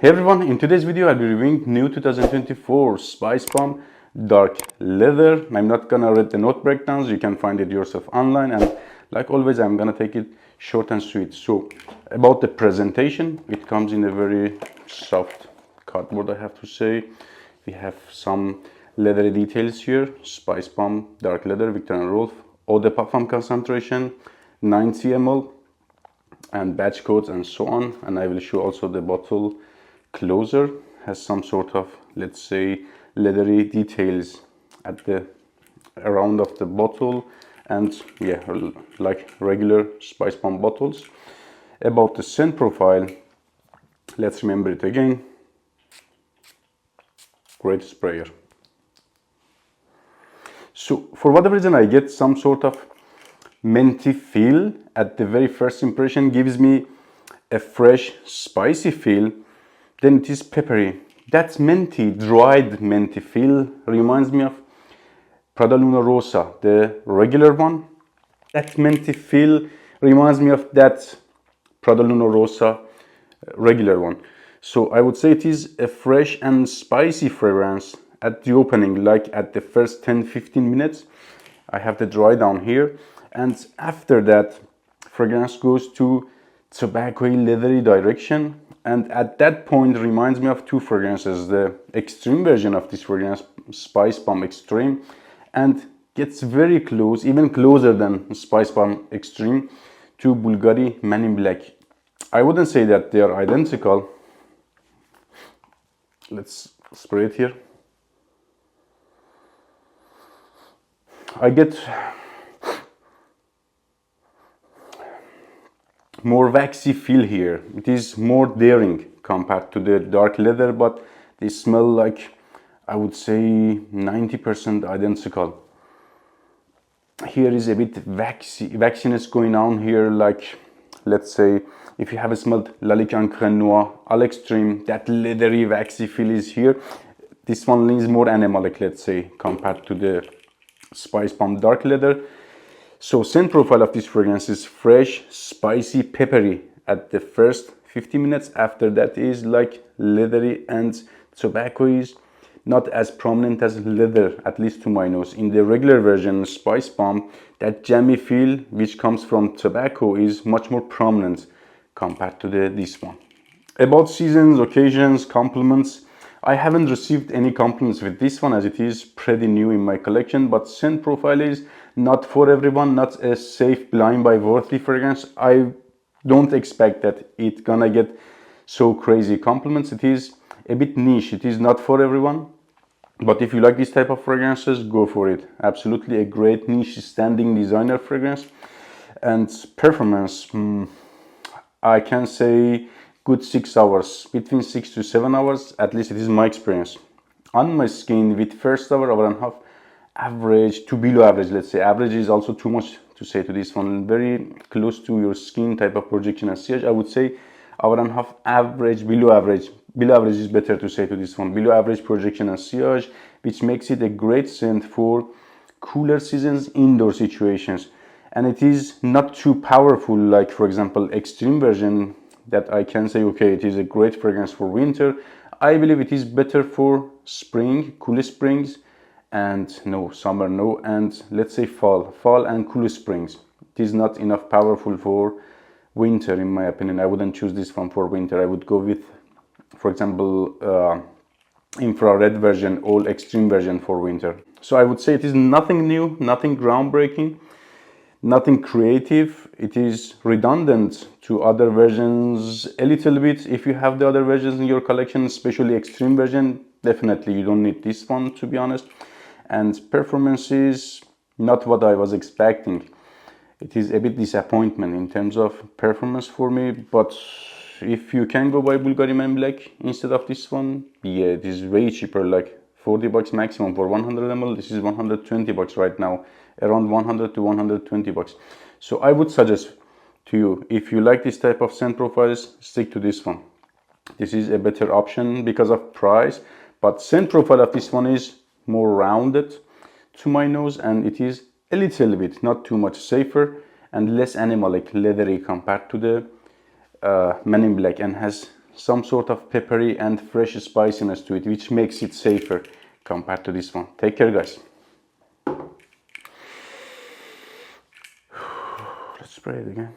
Hey everyone, in today's video I'll be reviewing new 2024 Spicebomb Dark Leather. I'm not gonna read the note breakdowns, you can find it yourself online, and like always I'm gonna take it short and sweet. So about the presentation, it comes in a very soft cardboard, I have to say. We have some leathery details here. Spicebomb Dark Leather, Viktor&Rolf, eau de parfum concentration, 90 ml, and batch codes and so on. And I will show also the bottle closer. Has some sort of, let's say, leathery details at the around of the bottle, and yeah, like regular Spicebomb bottles. About the scent profile, let's remember it again. Great sprayer. So for whatever reason I get some sort of minty feel at the very first impression, gives me a fresh spicy feel. Then it is peppery. That minty, dried minty feel reminds me of Prada Luna Rosa, the regular one. That minty feel reminds me of that Prada Luna Rosa regular one. So I would say it is a fresh and spicy fragrance at the opening, like at the first 10-15 minutes. I have the dry down here, and after that fragrance goes to tobacco-y, leathery direction. And at that point reminds me of two fragrances, the extreme version of this fragrance, Spicebomb Extreme, and gets very close, even closer than Spicebomb Extreme, to Bulgari Man in Black. I wouldn't say that they are identical. Let's spray it here. I get more waxy feel here. It is more daring compared to the dark leather, but they smell like, I would say, 90% identical. Here is a bit waxiness going on here, like, let's say, if you have smelled Lalique Ancre Noir à l'extreme, that leathery waxy feel is here. This one leans more animalic, let's say, compared to the Spicebomb Dark Leather. So scent profile of this fragrance is fresh, spicy, peppery at the first 50 minutes. After that is like leathery, and tobacco is not as prominent as leather, at least to my nose. In the regular version, Spicebomb, that jammy feel which comes from tobacco is much more prominent compared to this one. About seasons, occasions, compliments, I haven't received any compliments with this one as it is pretty new in my collection, but scent profile is not for everyone, not a safe blind buy worthy fragrance. I don't expect that it's gonna get so crazy compliments. It is a bit niche, it is not for everyone, but if you like this type of fragrances, go for it. Absolutely a great niche standing designer fragrance. And performance, I can say good 6 hours, between 6 to 7 hours, at least it is my experience. On my skin with first hour and a half, average to below average, let's say. Average is also too much to say to this one. Very close to your skin type of projection and sillage. I would say hour and a half, average, below average. Below average is better to say to this one. Below average projection and sillage, which makes it a great scent for cooler seasons, indoor situations. And it is not too powerful, like for example extreme version, that I can say okay, it is a great fragrance for winter. I believe it is better for spring, cool springs, and no summer, no, and let's say fall and cool springs. It is not enough powerful for winter, in my opinion. I wouldn't choose this one for winter. I would go with, for example, infrared version, all extreme version for winter. So I would say it is nothing new, nothing groundbreaking, nothing creative. It is redundant to other versions a little bit. If you have the other versions in your collection, especially extreme version, definitely you don't need this one, to be honest. And performance is not what I was expecting. It is a bit disappointment in terms of performance for me, but if you can go buy Bulgari Man Black instead of this one, yeah, it is way cheaper, like 40 bucks maximum for 100 ml. This is 120 bucks right now, around 100 to 120 bucks. So I would suggest to you, if you like this type of scent profiles, stick to this one. This is a better option because of price, but scent profile of this one is more rounded to my nose, and it is a little bit, not too much, safer and less animalic, leathery compared to the Man in Black, and has some sort of peppery and fresh spiciness to it, which makes it safer compared to this one. Take care, guys. Let's spray it again.